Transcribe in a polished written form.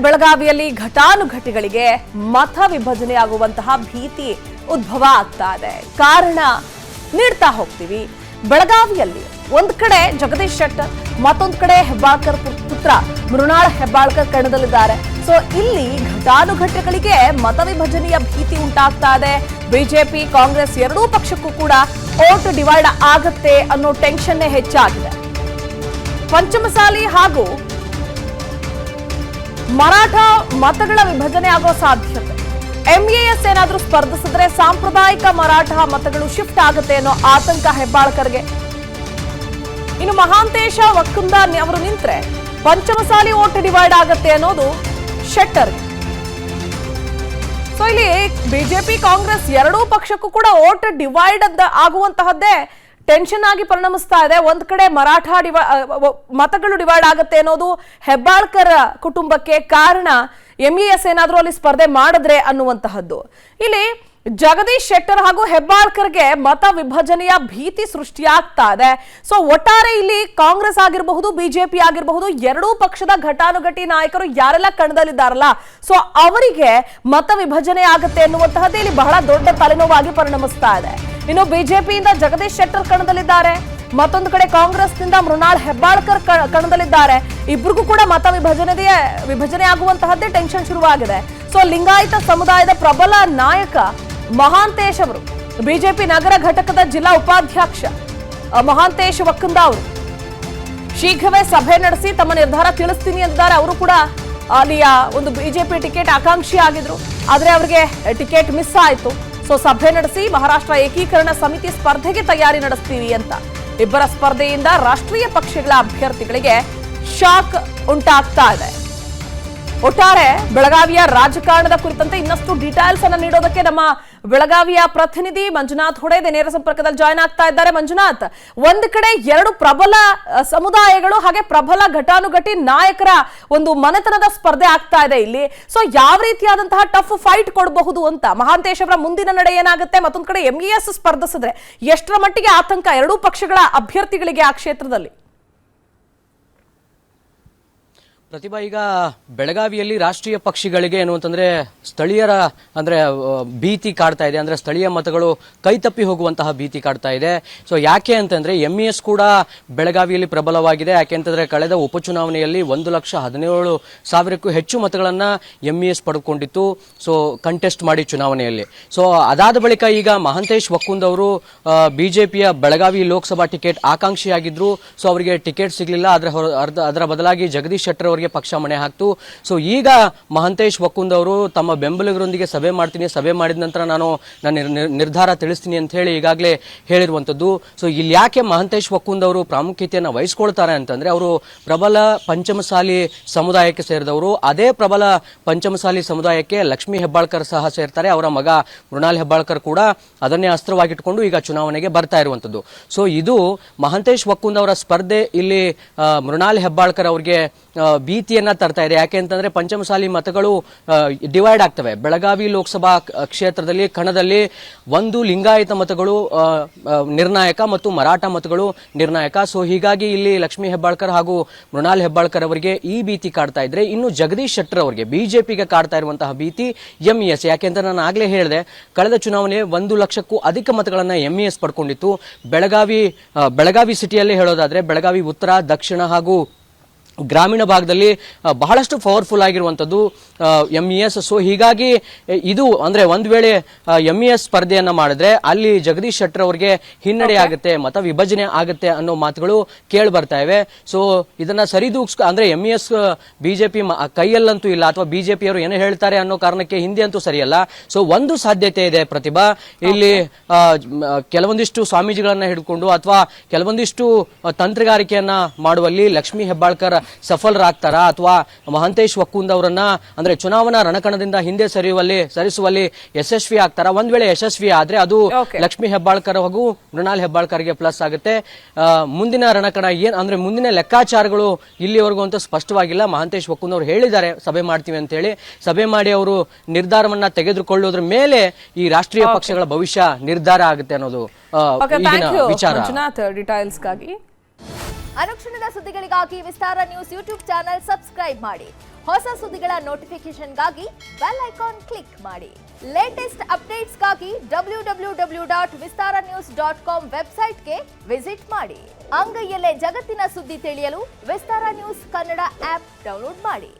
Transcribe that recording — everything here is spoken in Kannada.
ಬೆಳಗಾವಿಯಲ್ಲಿ ಘಟಾನುಘಟಿಗಳಿಗೆ ಮತ ವಿಭಜನೆಯಾಗುವಂತಹ ಭೀತಿ ಉದ್ಭವ ಆಗ್ತಾ ಇದೆ. ಕಾರಣ ನೀಡ್ತಾ ಹೋಗ್ತೀವಿ. ಬೆಳಗಾವಿಯಲ್ಲಿ ಒಂದ್ ಕಡೆ ಜಗದೀಶ್ ಶೆಟ್ಟರ್, ಮತ್ತೊಂದ್ ಕಡೆ ಹೆಬ್ಬಾಳ್ಕರ್ ಪುತ್ರ ಮೃಣಾಲ್ ಹೆಬ್ಬಾಳ್ಕರ್ ಕಣದಲ್ಲಿದ್ದಾರೆ. ಸೊ ಇಲ್ಲಿ ಘಟಾನುಘಟಿಗಳಿಗೆ ಮತ ವಿಭಜನೆಯ ಭೀತಿ ಉಂಟಾಗ್ತಾ ಇದೆ. ಬಿಜೆಪಿ ಕಾಂಗ್ರೆಸ್ ಎರಡೂ ಪಕ್ಷಕ್ಕೂ ಕೂಡ ವೋಟ್ ಡಿವೈಡ್ ಆಗತ್ತೆ ಅನ್ನೋ ಟೆನ್ಷನ್ನೇ ಹೆಚ್ಚಾಗಿದೆ. ಪಂಚಮಸಾಲಿ ಹಾಗೂ ಮರಾಠ ಮತಗಳ ವಿಭಜನೆ ಆಗೋ ಸಾಧ್ಯತೆ. ಎಂಎಎಸ್ ಏನಾದ್ರೂ ಸ್ಪರ್ಧಿಸಿದ್ರೆ ಸಾಂಪ್ರದಾಯಿಕ ಮರಾಠ ಮತಗಳು ಶಿಫ್ಟ್ ಆಗುತ್ತೆ ಅನ್ನೋ ಆತಂಕ ಹೆಬ್ಬಾಳ್ಕರ್ಗೆ. ಇನ್ನು ಮಹಾಂತೇಶ ವಕ್ಕುಂದ ಅವರು ನಿಂತ್ರೆ ಪಂಚಮಸಾಲಿ ವೋಟ್ ಡಿವೈಡ್ ಆಗತ್ತೆ ಅನ್ನೋದು ಶೆಟ್ಟರ್ಗೆ. ಸೊ ಇಲ್ಲಿ ಬಿಜೆಪಿ ಕಾಂಗ್ರೆಸ್ ಎರಡೂ ಪಕ್ಷಕ್ಕೂ ಕೂಡ ವೋಟ್ ಡಿವೈಡ್ ಆಗುವಂತಹದ್ದೇ ಟೆನ್ಷನ್ ಆಗಿ ಪರಿಣಮಿಸ್ತಾ ಇದೆ. ಒಂದ್ ಕಡೆ ಮರಾಠ ಮತಗಳು ಡಿವೈಡ್ ಆಗುತ್ತೆ ಅನ್ನೋದು ಹೆಬ್ಬಾಳ್ಕರ್ ಕುಟುಂಬಕ್ಕೆ ಕಾರಣ. ಎಂಇಎಸ್ ಏನಾದ್ರೂ ಅಲ್ಲಿ ಸ್ಪರ್ಧೆ ಮಾಡಿದ್ರೆ ಅನ್ನುವಂತಹದ್ದು. ಇಲ್ಲಿ ಜಗದೀಶ್ ಶೆಟ್ಟರ್ ಹಾಗೂ ಹೆಬ್ಬಾಳ್ಕರ್ಗೆ ಮತ ವಿಭಜನೆಯ ಭೀತಿ ಸೃಷ್ಟಿಯಾಗ್ತಾ ಇದೆ. ಸೊ ಒಟ್ಟಾರೆ ಇಲ್ಲಿ ಕಾಂಗ್ರೆಸ್ ಆಗಿರಬಹುದು, ಬಿಜೆಪಿ ಆಗಿರಬಹುದು, ಎರಡೂ ಪಕ್ಷದ ಘಟಾನುಘಟಿ ನಾಯಕರು ಯಾರೆಲ್ಲ ಕಣದಲ್ಲಿದ್ದಾರಲ್ಲ, ಸೊ ಅವರಿಗೆ ಮತ ವಿಭಜನೆ ಆಗುತ್ತೆ ಎನ್ನುವಂತಹದ್ದು ಇಲ್ಲಿ ಬಹಳ ದೊಡ್ಡ ತಲೆನೋವಾಗಿ ಪರಿಣಮಿಸ್ತಾ ಇದೆ. ಇನ್ನು ಬಿಜೆಪಿಯಿಂದ ಜಗದೀಶ್ ಶೆಟ್ಟರ್ ಕಣದಲ್ಲಿದ್ದಾರೆ, ಮತ್ತೊಂದು ಕಡೆ ಕಾಂಗ್ರೆಸ್ನಿಂದ ಮೃಣಾಲ್ ಹೆಬ್ಬಾಳ್ಕರ್ ಕಣದಲ್ಲಿದ್ದಾರೆ. ಇಬ್ಬರಿಗೂ ಕೂಡ ಮತ ವಿಭಜನೆ ಆಗುವಂತಹದ್ದೇ ಟೆನ್ಷನ್ ಶುರುವಾಗಿದೆ. ಸೊ ಲಿಂಗಾಯತ ಸಮುದಾಯದ ಪ್ರಬಲ ನಾಯಕ ಮಹಾಂತೇಶ್ ಅವರು, ಬಿಜೆಪಿ ನಗರ ಘಟಕದ ಜಿಲ್ಲಾ ಉಪಾಧ್ಯಕ್ಷ ಮಹಾಂತೇಶ್ ವಕ್ಕುಂದ ಅವರು ಶೀಘ್ರವೇ ಸಭೆ ನಡೆಸಿ ತಮ್ಮ ನಿರ್ಧಾರ ತಿಳಿಸ್ತೀನಿ ಎಂದಿದ್ದಾರೆ. ಅವರು ಕೂಡ ಅಲ್ಲಿಯ ಒಂದು ಬಿಜೆಪಿ ಟಿಕೆಟ್ ಆಕಾಂಕ್ಷಿ ಆಗಿದ್ರು, ಆದ್ರೆ ಅವರಿಗೆ ಟಿಕೆಟ್ ಮಿಸ್ ಆಯಿತು. ಸೊ ಸಭೆ ನಡೆಸಿ ಮಹಾರಾಷ್ಟ್ರ ಏಕೀಕರಣ ಸಮಿತಿ ಸ್ಪರ್ಧೆಗೆ ತಯಾರಿ ನಡೆಸ್ತೀವಿ ಅಂತ. ಇಬ್ಬರ ಸ್ಪರ್ಧೆಯಿಂದ ರಾಷ್ಟ್ರೀಯ ಪಕ್ಷಗಳ ಅಭ್ಯರ್ಥಿಗಳಿಗೆ ಶಾಕ್ ಉಂಟಾಗ್ತಾ ಇದೆ. ಒಟ್ಟಾರೆ ಬೆಳಗಾವಿಯ ರಾಜಕಾರಣದ ಕುರಿತಂತೆ ಇನ್ನಷ್ಟು ಡೀಟೇಲ್ಸ್ ಅನ್ನು ನೀಡೋದಕ್ಕೆ ನಮ್ಮ ಬೆಳಗಾವಿಯ ಪ್ರತಿನಿಧಿ ಮಂಜುನಾಥ್ ಹೊಡೆದೆ ನೇರ ಸಂಪರ್ಕದಲ್ಲಿ ಜಾಯ್ನ್ ಆಗ್ತಾ ಇದ್ದಾರೆ. ಮಂಜುನಾಥ್, ಒಂದು ಕಡೆ ಎರಡು ಪ್ರಬಲ ಸಮುದಾಯಗಳು ಹಾಗೆ ಪ್ರಬಲ ಘಟಾನುಘಟಿ ನಾಯಕರ ಒಂದು ಮನೆತನದ ಸ್ಪರ್ಧೆ ಆಗ್ತಾ ಇದೆ ಇಲ್ಲಿ. ಸೊ ಯಾವ ರೀತಿಯಾದಂತಹ ಟಫ್ ಫೈಟ್ ಕೊಡಬಹುದು ಅಂತ ಮಹಾಂತೇಶ್ ಅವರ ಮುಂದಿನ ನಡೆ ಏನಾಗುತ್ತೆ? ಮತ್ತೊಂದು ಕಡೆ ಎಂಇಎಸ್ ಸ್ಪರ್ಧಿಸಿದ್ರೆ ಎಷ್ಟರ ಮಟ್ಟಿಗೆ ಆತಂಕ ಎರಡೂ ಪಕ್ಷಗಳ ಅಭ್ಯರ್ಥಿಗಳಿಗೆ ಆ ಕ್ಷೇತ್ರದಲ್ಲಿ? ಪ್ರತಿಭಾ, ಈಗ ಬೆಳಗಾವಿಯಲ್ಲಿ ರಾಷ್ಟ್ರೀಯ ಪಕ್ಷಿಗಳಿಗೆ ಏನಂತಂದ್ರೆ ಸ್ಥಳೀಯರ ಅಂದ್ರೆ ಭೀತಿ ಕಾಡ್ತಾ ಇದೆ. ಅಂದ್ರೆ ಸ್ಥಳೀಯ ಮತಗಳು ಕೈತಪ್ಪಿ ಹೋಗುವಂತಹ ಭೀತಿ ಕಾಡ್ತಾ ಇದೆ. ಸೊ ಯಾಕೆ ಅಂತಂದ್ರೆ ಎಂಇಎಸ್ ಕೂಡ ಬೆಳಗಾವಿಯಲ್ಲಿ ಪ್ರಬಲವಾಗಿದೆ. ಯಾಕೆ ಅಂತಂದ್ರೆ ಕಳೆದ ಉಪಚುನಾವಣೆಯಲ್ಲಿ 1,17,000 ಹೆಚ್ಚು ಮತಗಳನ್ನ ಎಂಇಎಸ್ ಪಡೆದುಕೊಂಡಿತ್ತು. ಸೊ ಕಂಟೆಸ್ಟ್ ಮಾಡಿ ಚುನಾವಣೆಯಲ್ಲಿ. ಸೊ ಅದಾದ ಬಳಿಕ ಈಗ ಮಹಾಂತೇಶ್ ವಕ್ಕುಂದ್ ಅವರು ಬಿಜೆಪಿಯ ಬೆಳಗಾವಿ ಲೋಕಸಭಾ ಟಿಕೆಟ್ ಆಕಾಂಕ್ಷಿಯಾಗಿದ್ರು. ಸೊ ಅವರಿಗೆ ಟಿಕೆಟ್ ಸಿಗಲಿಲ್ಲ. ಅದರ ಬದಲಾಗಿ ಜಗದೀಶ್ ಶೆಟ್ಟರ್ ಪಕ್ಷ ಮಣೆ ಹಾಕ್ತು. ಸೊ ಈಗ ಮಹಾಂತೇಶ್ ವಕ್ಕುಂದ್ ಅವರು ತಮ್ಮ ಬೆಂಬಲಿಗರೊಂದಿಗೆ ಸಭೆ ಮಾಡ್ತೀನಿ, ಸಭೆ ಮಾಡಿದ ನಂತರ ನಾನು ನನ್ನ ನಿರ್ಧಾರ ತಿಳಿಸ್ತೀನಿ ಅಂತ ಹೇಳಿ ಈಗಾಗಲೇ ಹೇಳಿರುವಂತದ್ದು. ಸೊ ಇಲ್ಲಿ ಯಾಕೆ ಮಹಾಂತೇಶ್ ವಕ್ಕುಂದ್ ಅವರು ಪ್ರಾಮುಖ್ಯತೆಯನ್ನು ವಹಿಸ್ಕೊಳ್ತಾರೆ ಅಂತಂದ್ರೆ ಅವರು ಪ್ರಬಲ ಪಂಚಮಸಾಲಿ ಸಮುದಾಯಕ್ಕೆ ಸೇರಿದವರು. ಅದೇ ಪ್ರಬಲ ಪಂಚಮಸಾಲಿ ಸಮುದಾಯಕ್ಕೆ ಲಕ್ಷ್ಮೀ ಹೆಬ್ಬಾಳ್ಕರ್ ಸಹ ಸೇರ್ತಾರೆ. ಅವರ ಮಗ ಮೃಣಾಲ್ ಹೆಬ್ಬಾಳ್ಕರ್ ಕೂಡ ಅದನ್ನೇ ಅಸ್ತ್ರವಾಗಿಟ್ಕೊಂಡು ಈಗ ಚುನಾವಣೆಗೆ ಬರ್ತಾ ಇರುವಂತದ್ದು. ಸೊ ಇದು ಮಹಾಂತೇಶ್ ವಕ್ಕುಂದ್ ಅವರ ಸ್ಪರ್ಧೆ ಇಲ್ಲಿ ಮೃಣಾಲ್ ಹೆಬ್ಬಾಳ್ಕರ್ ಅವರಿಗೆ ಭೀತಿಯನ್ನ ತರ್ತಾ ಇದೆ. ಯಾಕೆ ಅಂತಂದ್ರೆ ಪಂಚಮಸಾಲಿ ಮತಗಳು ಡಿವೈಡ್ ಆಗ್ತವೆ. ಬೆಳಗಾವಿ ಲೋಕಸಭಾ ಕ್ಷೇತ್ರದಲ್ಲಿ ಕಣದಲ್ಲಿ ಒಂದು ಲಿಂಗಾಯತ ಮತಗಳು ನಿರ್ಣಾಯಕ ಮತ್ತು ಮರಾಠ ಮತಗಳು ನಿರ್ಣಾಯಕ. ಸೊ ಹೀಗಾಗಿ ಇಲ್ಲಿ ಲಕ್ಷ್ಮೀ ಹೆಬ್ಬಾಳ್ಕರ್ ಹಾಗೂ ಮೃಣಾಲ್ ಹೆಬ್ಬಾಳ್ಕರ್ ಅವರಿಗೆ ಈ ಭೀತಿ ಕಾಡ್ತಾ ಇದ್ರೆ, ಇನ್ನು ಜಗದೀಶ್ ಶೆಟ್ಟರ್ ಅವರಿಗೆ ಬಿಜೆಪಿಗೆ ಕಾಡ್ತಾ ಇರುವಂತಹ ಭೀತಿ ಎಂಇಎಸ್. ಯಾಕೆಂದ್ರೆ ನಾನು ಆಗ್ಲೇ ಹೇಳಿದೆ, ಕಳೆದ ಚುನಾವಣೆ 1,00,000ಕ್ಕೂ ಅಧಿಕ ಮತಗಳನ್ನ ಎಂಇಎಸ್ ಪಡ್ಕೊಂಡಿತ್ತು. ಬೆಳಗಾವಿ ಸಿಟಿಯಲ್ಲಿ ಹೇಳೋದಾದ್ರೆ ಬೆಳಗಾವಿ ಉತ್ತರ, ದಕ್ಷಿಣ ಹಾಗೂ ಗ್ರಾಮೀಣ ಭಾಗದಲ್ಲಿ ಬಹಳಷ್ಟು ಪವರ್ಫುಲ್ ಆಗಿರುವಂಥದ್ದು ಎಂಇಎಸ್. ಸೊ ಹೀಗಾಗಿ ಇದು ಅಂದ್ರೆ ಒಂದ್ ವೇಳೆ ಎಂಇಎಸ್ ಸ್ಪರ್ಧೆಯನ್ನ ಮಾಡಿದ್ರೆ ಅಲ್ಲಿ ಜಗದೀಶ್ ಶೆಟ್ಟರ್ ಅವರಿಗೆ ಹಿನ್ನಡೆ ಆಗುತ್ತೆ, ಮತ ವಿಭಜನೆ ಆಗುತ್ತೆ ಅನ್ನೋ ಮಾತುಗಳು ಕೇಳಿ ಬರ್ತಾ ಇವೆ. ಸೊ ಇದನ್ನ ಸರಿದೂಗಿಸ್ ಅಂದ್ರೆ ಎಂಇಎಸ್ ಬಿಜೆಪಿ ಕೈಯಲ್ಲಂತೂ ಇಲ್ಲ, ಅಥವಾ ಬಿಜೆಪಿ ಅವರು ಏನು ಹೇಳ್ತಾರೆ ಅನ್ನೋ ಕಾರಣಕ್ಕೆ ಹಿಂದೆ ಅಂತೂ ಸರಿಯಲ್ಲ. ಸೊ ಒಂದು ಸಾಧ್ಯತೆ ಇದೆ ಪ್ರತಿಭಾ, ಇಲ್ಲಿ ಕೆಲವೊಂದಿಷ್ಟು ಸ್ವಾಮೀಜಿಗಳನ್ನ ಹಿಡ್ಕೊಂಡು ಅಥವಾ ಕೆಲವೊಂದಿಷ್ಟು ತಂತ್ರಗಾರಿಕೆಯನ್ನ ಮಾಡುವಲ್ಲಿ ಲಕ್ಷ್ಮೀ ಹೆಬ್ಬಾಳ್ಕರ್ ಸಫಲರಾಗ್ತಾರಾ, ಅಥವಾ ಮಹಾಂತೇಶ್ ವಕ್ಕುಂದ್ ಅವರನ್ನ ಅಂದ್ರೆ ಚುನಾವಣಾ ರಣಕಣದಿಂದ ಹಿಂದೆ ಸರಿಸುವಲ್ಲಿ ಯಶಸ್ವಿ ಆಗ್ತಾರಾ? ಒಂದ್ ವೇಳೆ ಯಶಸ್ವಿ ಆದ್ರೆ ಅದು ಲಕ್ಷ್ಮೀ ಹೆಬ್ಬಾಳ್ಕರ್ ಹಾಗೂ ಮೃಣಾಲ್ ಹೆಬ್ಬಾಳ್ಕರ್ಗೆ ಪ್ಲಸ್ ಆಗುತ್ತೆ. ಮುಂದಿನ ರಣಕಣ ಏನ್ ಅಂದ್ರೆ ಮುಂದಿನ ಲೆಕ್ಕಾಚಾರಗಳು ಇಲ್ಲಿವರೆಗೂ ಅಂತ ಸ್ಪಷ್ಟವಾಗಿಲ್ಲ. ಮಹಾಂತೇಶ್ ವಕ್ಕುಂದ್ ಅವರು ಹೇಳಿದ್ದಾರೆ ಸಭೆ ಮಾಡ್ತೀವಿ ಅಂತ ಹೇಳಿ. ಸಭೆ ಮಾಡಿ ಅವರು ನಿರ್ಧಾರವನ್ನ ತೆಗೆದುಕೊಳ್ಳೋದ್ರ ಮೇಲೆ ಈ ರಾಷ್ಟ್ರೀಯ ಪಕ್ಷಗಳ ಭವಿಷ್ಯ ನಿರ್ಧಾರ ಆಗುತ್ತೆ ಅನ್ನೋದು ವಿಚಾರ. ಅನುಕ್ಷಣದ ಸುದ್ದಿಗಳಿಗಾಗಿ ವಿಸ್ತಾರ ನ್ಯೂಸ್ ಯೂಟ್ಯೂಬ್ ಚಾನೆಲ್ ಸಬ್ಸ್ಕ್ರೈಬ್ ಮಾಡಿ. ಹೊಸ ಸುದ್ದಿಗಳ ನೋಟಿಫಿಕೇಶನ್ಗಾಗಿ ಬೆಲ್ ಐಕಾನ್ ಕ್ಲಿಕ್ ಮಾಡಿ. ಲೇಟೆಸ್ಟ್ ಅಪ್ಡೇಟ್ಸ್ಗಾಗಿ www.vistaranews.com ವೆಬ್ಸೈಟ್ಗೆ ವಿಸಿಟ್ ಮಾಡಿ. ಅಂಗೈಯಲ್ಲೇ ಜಗತ್ತಿನ ಸುದ್ದಿ ತಿಳಿಯಲು ವಿಸ್ತಾರ ನ್ಯೂಸ್ ಕನ್ನಡ ಆಪ್ ಡೌನ್ಲೋಡ್ ಮಾಡಿ.